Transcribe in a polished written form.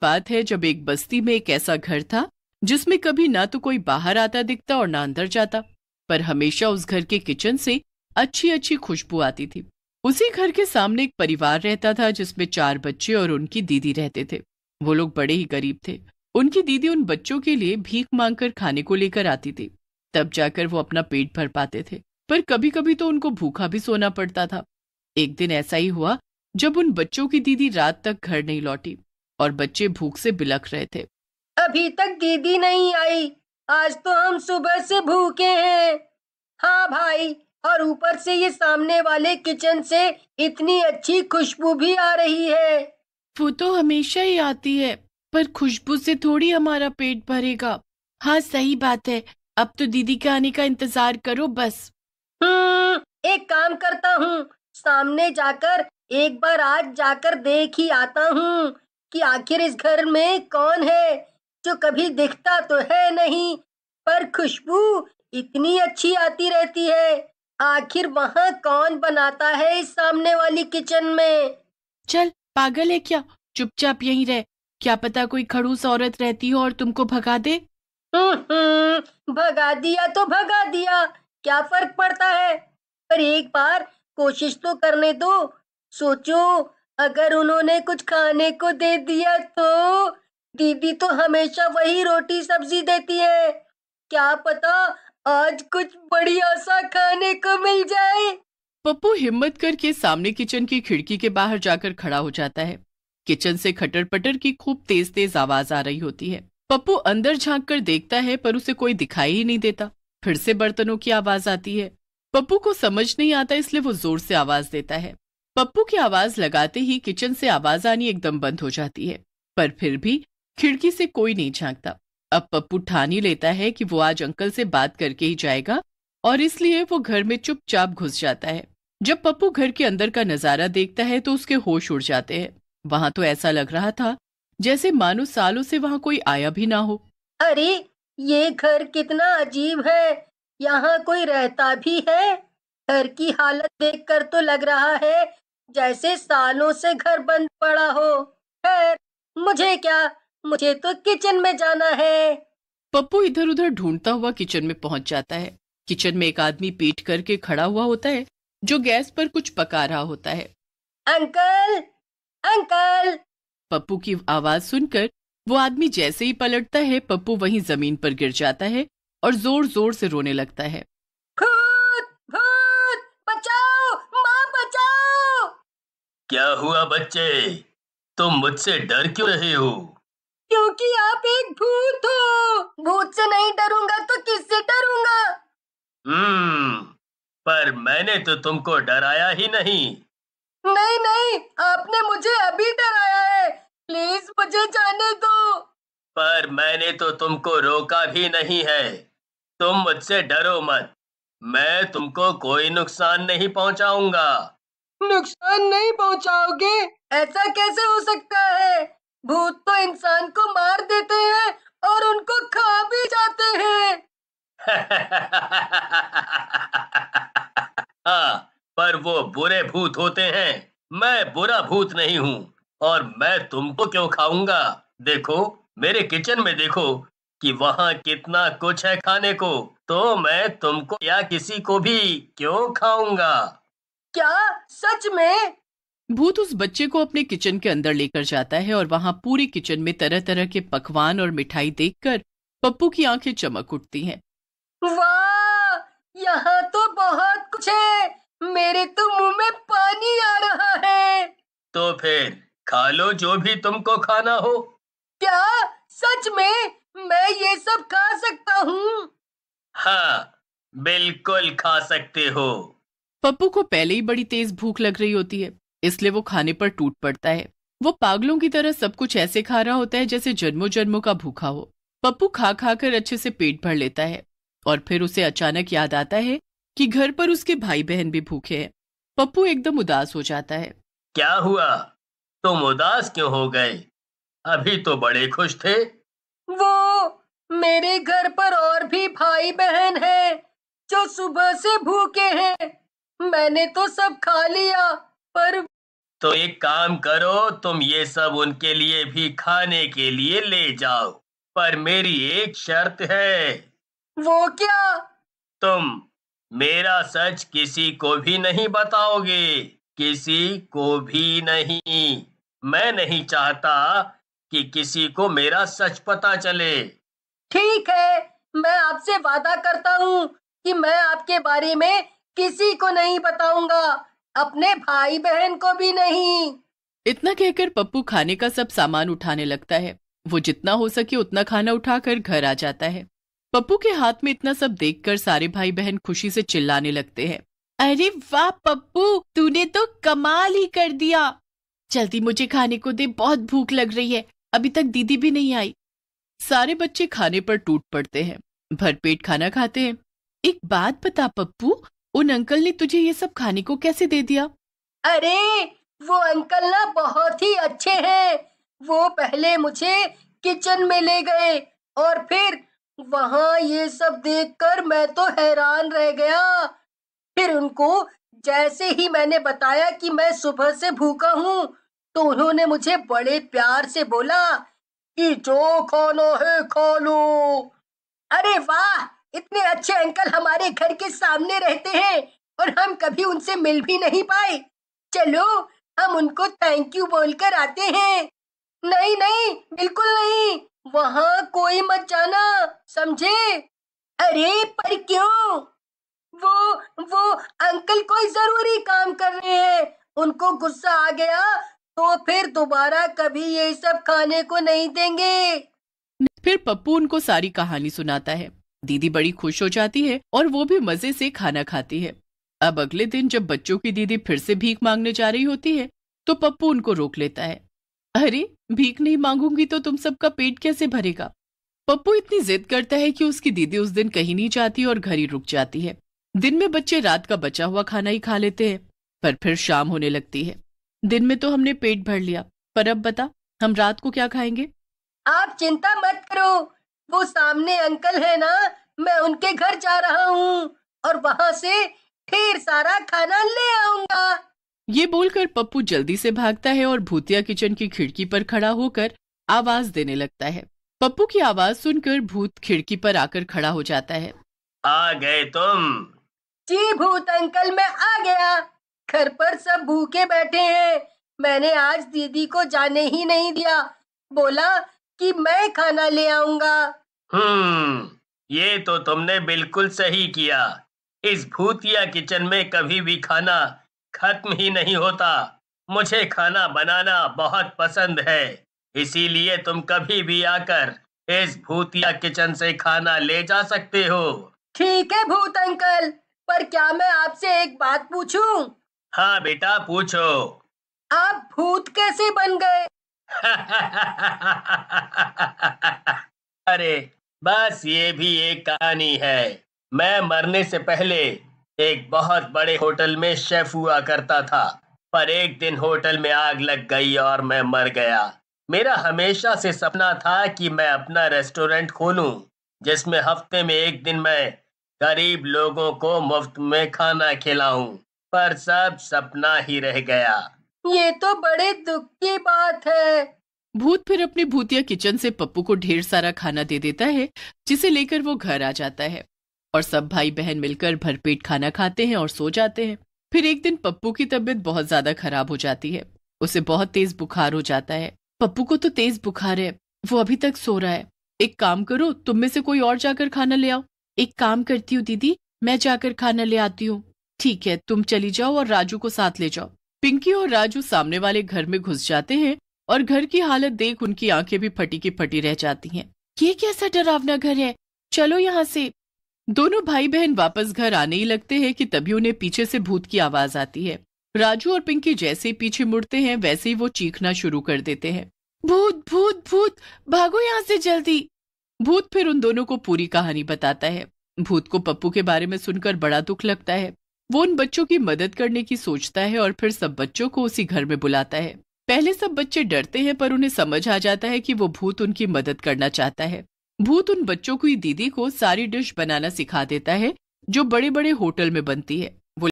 बात है जब एक बस्ती में एक ऐसा घर था जिसमें कभी ना तो कोई बाहर आता दिखता और ना अंदर जाता, पर हमेशा उस घर के किचन से अच्छी अच्छी खुशबू आती थी। उसी घर के सामने एक परिवार रहता था जिसमें 4 बच्चे और उनकी दीदी रहते थे। वो लोग बड़े ही गरीब थे। उनकी दीदी उन बच्चों के लिए भीख मांगकर खाने को लेकर आती थी, तब जाकर वो अपना पेट भर पाते थे, पर कभी कभी तो उनको भूखा भी सोना पड़ता था। एक दिन ऐसा ही हुआ जब उन बच्चों की दीदी रात तक घर नहीं लौटी और बच्चे भूख से बिलख रहे थे। अभी तक दीदी नहीं आई। आज तो हम सुबह से भूखे हैं। हाँ भाई, और ऊपर से ये सामने वाले किचन से इतनी अच्छी खुशबू भी आ रही है। वो तो हमेशा ही आती है, पर खुशबू से थोड़ी हमारा पेट भरेगा। हाँ सही बात है, अब तो दीदी के आने का इंतजार करो बस। एक काम करता हूँ, सामने जाकर एक बार आज जाकर देख ही आता हूँ कि आखिर इस घर में कौन है जो कभी दिखता तो है नहीं, पर खुशबू इतनी अच्छी आती रहती है। आखिर वहाँ कौन बनाता है इस सामने वाली किचन में? चल पागल है क्या, चुपचाप यहीं रह। क्या पता कोई खड़ूस औरत रहती हो और तुमको भगा दे। भगा दिया तो भगा दिया, क्या फर्क पड़ता है। पर एक बार कोशिश तो करने दो। सोचो, अगर उन्होंने कुछ खाने को दे दिया तो? दीदी तो हमेशा वही रोटी सब्जी देती है। क्या पता आज कुछ बढ़िया सा खाने को मिल जाए। पप्पू हिम्मत करके सामने किचन की खिड़की के बाहर जाकर खड़ा हो जाता है। किचन से खटर पटर की खूब तेज तेज आवाज आ रही होती है। पप्पू अंदर झांक कर देखता है पर उसे कोई दिखाई ही नहीं देता। फिर से बर्तनों की आवाज आती है। पप्पू को समझ नहीं आता, इसलिए वो जोर से आवाज देता है। पप्पू की आवाज लगाते ही किचन से आवाज आनी एकदम बंद हो जाती है, पर फिर भी खिड़की से कोई नहीं झांकता। अब पप्पू ठान ही लेता है कि वो आज अंकल से बात करके ही जाएगा, और इसलिए वो घर में चुपचाप घुस जाता है। जब पप्पू घर के अंदर का नजारा देखता है तो उसके होश उड़ जाते हैं। वहां तो ऐसा लग रहा था जैसे मानो सालों से वहां कोई आया भी ना हो। अरे, ये घर कितना अजीब है। यहाँ कोई रहता भी है? घर की हालत देखकर तो लग रहा है जैसे सालों से घर बंद पड़ा हो। खैर, मुझे क्या, मुझे तो किचन में जाना है। पप्पू इधर उधर ढूंढता हुआ किचन में पहुंच जाता है। किचन में एक आदमी पीठ करके खड़ा हुआ होता है जो गैस पर कुछ पका रहा होता है। Uncle, uncle. पप्पू की आवाज सुनकर वो आदमी जैसे ही पलटता है, पप्पू वहीं जमीन पर गिर जाता है और जोर जोर से रोने लगता है। भूत, भूत, बचाओ, माँ बचाओ। क्या हुआ बच्चे? तुम मुझसे डर क्यों रहे हो? क्योंकि आप एक भूत हो। भूत से नहीं डरूंगा तो किससे डरूंगा? हम्म, पर मैंने तो तुमको डराया ही नहीं। नहीं नहीं, आपने मुझे अभी डराया है। प्लीज मुझे जाने दो। पर मैंने तो तुमको रोका भी नहीं है। तुम मुझसे डरो मत। मैं तुमको कोई नुकसान नहीं पहुंचाऊंगा। नुकसान नहीं पहुंचाओगे? ऐसा कैसे हो सकता है? भूत तो इंसान को मार देते हैं और उनको खा भी जाते हैं। हाँ, पर वो बुरे भूत होते हैं। मैं बुरा भूत नहीं हूँ, और मैं तुमको क्यों खाऊंगा? देखो, मेरे किचन में देखो कि वहाँ कितना कुछ है खाने को। तो मैं तुमको या किसी को भी क्यों खाऊंगा? क्या? सच में? भूत उस बच्चे को अपने किचन के अंदर लेकर जाता है और वहां पूरे किचन में तरह तरह के पकवान और मिठाई देखकर पप्पू की आंखें चमक उठती हैं। वाह, यहाँ तो बहुत कुछ है। मेरे तो मुंह में पानी आ रहा है। तो फिर खा लो जो भी तुमको खाना हो। क्या? सच में? मैं ये सब खा सकता हूँ? हाँ, बिल्कुल खा सकते हो। पप्पू को पहले ही बड़ी तेज भूख लग रही होती है, इसलिए वो खाने पर टूट पड़ता है। वो पागलों की तरह सब कुछ ऐसे खा रहा होता है जैसे जन्मों जन्मों का भूखा हो। पप्पू खा खा कर अच्छे से पेट भर लेता है और फिर उसे अचानक याद आता है कि घर पर उसके भाई बहन भी भूखे हैं। पप्पू एकदम उदास हो जाता है। क्या हुआ? तुम उदास क्यों हो गए? अभी तो बड़े खुश थे। वो मेरे घर पर और भी भाई बहन हैं जो सुबह से भूखे हैं। मैंने तो सब खा लिया, पर तो एक काम करो, तुम ये सब उनके लिए भी खाने के लिए ले जाओ, पर मेरी एक शर्त है। वो क्या? तुम मेरा सच किसी को भी नहीं बताओगे, किसी को भी नहीं। मैं नहीं चाहता कि किसी को मेरा सच पता चले। ठीक है, मैं आपसे वादा करता हूँ कि मैं आपके बारे में किसी को नहीं बताऊंगा, अपने भाई बहन को भी नहीं। इतना कहकर पप्पू खाने का सब सामान उठाने लगता है। वो जितना हो सके उतना खाना उठाकर घर आ जाता है। पप्पू के हाथ में इतना सब देखकर सारे भाई बहन खुशी से चिल्लाने लगते हैं। अरे वाह पप्पू, तूने तो कमाल ही कर दिया। जल्दी मुझे खाने को दे, बहुत भूख लग रही है, अभी तक दीदी भी नहीं आई। सारे बच्चे खाने पर टूट पड़ते हैं, भरपेट खाना खाते हैं। एक बात बता पप्पू, उन अंकल ने तुझे ये सब खाने को कैसे दे दिया? अरे वो अंकल ना बहुत ही अच्छे हैं। वो पहले मुझे किचन में ले गए और फिर वहां ये सब देखकर मैं तो हैरान रह गया। फिर उनको जैसे ही मैंने बताया कि मैं सुबह से भूखा हूँ, तो उन्होंने मुझे बड़े प्यार से बोला कि जो खाना है खा लो। अरे वाह, इतने अच्छे अंकल हमारे घर के सामने रहते हैं और हम कभी उनसे मिल भी नहीं पाए। चलो हम उनको थैंक यू बोलकर आते हैं। नहीं नहीं, बिल्कुल नहीं, वहां कोई मत जाना, समझे? अरे पर क्यों? वो अंकल कोई जरूरी काम कर रहे हैं, उनको गुस्सा आ गया तो फिर दोबारा कभी ये सब खाने को नहीं देंगे। फिर पप्पू उनको सारी कहानी सुनाता है। दीदी बड़ी खुश हो जाती है और वो भी मजे से खाना खाती है। अब अगले दिन जब बच्चों की दीदी फिर से भीख मांगने जा रही होती है, तो पप्पू उनको रोक लेता है। अरे भीख नहीं मांगूंगी तो तुम सबका पेट कैसे भरेगा? पप्पू इतनी जिद करता है कि उसकी दीदी उस दिन कहीं नहीं जाती और घर ही रुक जाती है। दिन में बच्चे रात का बचा हुआ खाना ही खा लेते हैं, पर फिर शाम होने लगती है। दिन में तो हमने पेट भर लिया, पर अब बता हम रात को क्या खाएंगे? आप चिंता मत करो, वो सामने अंकल है ना, मैं उनके घर जा रहा हूँ और वहां से ढेर सारा खाना ले आऊंगा। ये बोलकर पप्पू जल्दी से भागता है और भूतिया किचन की खिड़की पर खड़ा होकर आवाज देने लगता है। पप्पू की आवाज सुनकर भूत खिड़की पर आकर खड़ा हो जाता है। आ गए तुम? जी भूत अंकल, मैं आ गया। घर पर सब भूखे बैठे हैं, मैंने आज दीदी को जाने ही नहीं दिया, बोला कि मैं खाना ले आऊंगा। ये तो तुमने बिल्कुल सही किया। इस भूतिया किचन में कभी भी खाना खत्म ही नहीं होता। मुझे खाना बनाना बहुत पसंद है, इसीलिए तुम कभी भी आकर इस भूतिया किचन से खाना ले जा सकते हो। ठीक है भूत अंकल, पर क्या मैं आपसे एक बात पूछूं? हाँ बेटा, पूछो। आप भूत कैसे बन गए? अरे बस ये भी एक कहानी है। मैं मरने से पहले एक बहुत बड़े होटल में शेफ हुआ करता था, पर एक दिन होटल में आग लग गई और मैं मर गया। मेरा हमेशा से सपना था कि मैं अपना रेस्टोरेंट खोलूं, जिसमें हफ्ते में एक दिन मैं गरीब लोगों को मुफ्त में खाना खिलाऊं, पर सब सपना ही रह गया। ये तो बड़े दुख की बात है। भूत फिर अपने भूतिया किचन से पप्पू को ढेर सारा खाना दे देता है, जिसे लेकर वो घर आ जाता है और सब भाई बहन मिलकर भरपेट खाना खाते हैं और सो जाते हैं। फिर एक दिन पप्पू की तबीयत बहुत ज्यादा खराब हो जाती है। उसे बहुत तेज बुखार हो जाता है। पप्पू को तो तेज बुखार है, वो अभी तक सो रहा है। एक काम करो, तुम में से कोई और जाकर खाना ले आओ। एक काम करती हूँ दीदी, मैं जाकर खाना ले आती हूँ। ठीक है, तुम चली जाओ और राजू को साथ ले जाओ। पिंकी और राजू सामने वाले घर में घुस जाते हैं और घर की हालत देख उनकी आंखें भी फटी की फटी रह जाती हैं। ये कैसा डरावना घर है, चलो यहाँ से। दोनों भाई बहन वापस घर आने ही लगते हैं कि तभी उन्हें पीछे से भूत की आवाज आती है। राजू और पिंकी जैसे ही पीछे मुड़ते हैं वैसे ही वो चीखना शुरू कर देते हैं, भूत भूत भूत, भागो यहाँ से जल्दी। भूत फिर उन दोनों को पूरी कहानी बताता है। भूत को पप्पू के बारे में सुनकर बड़ा दुख लगता है। वो उन बच्चों की मदद करने की सोचता है और फिर सब बच्चों को उसी घर में बुलाता है। पहले सब बच्चे डरते हैं, पर उन्हें समझ आ जाता है कि वो भूत उनकी मदद करना चाहता है। भूत उन बच्चों की दीदी को सारी डिश बनाना सिखा देता है जो बड़े बड़े होटल में बनती है।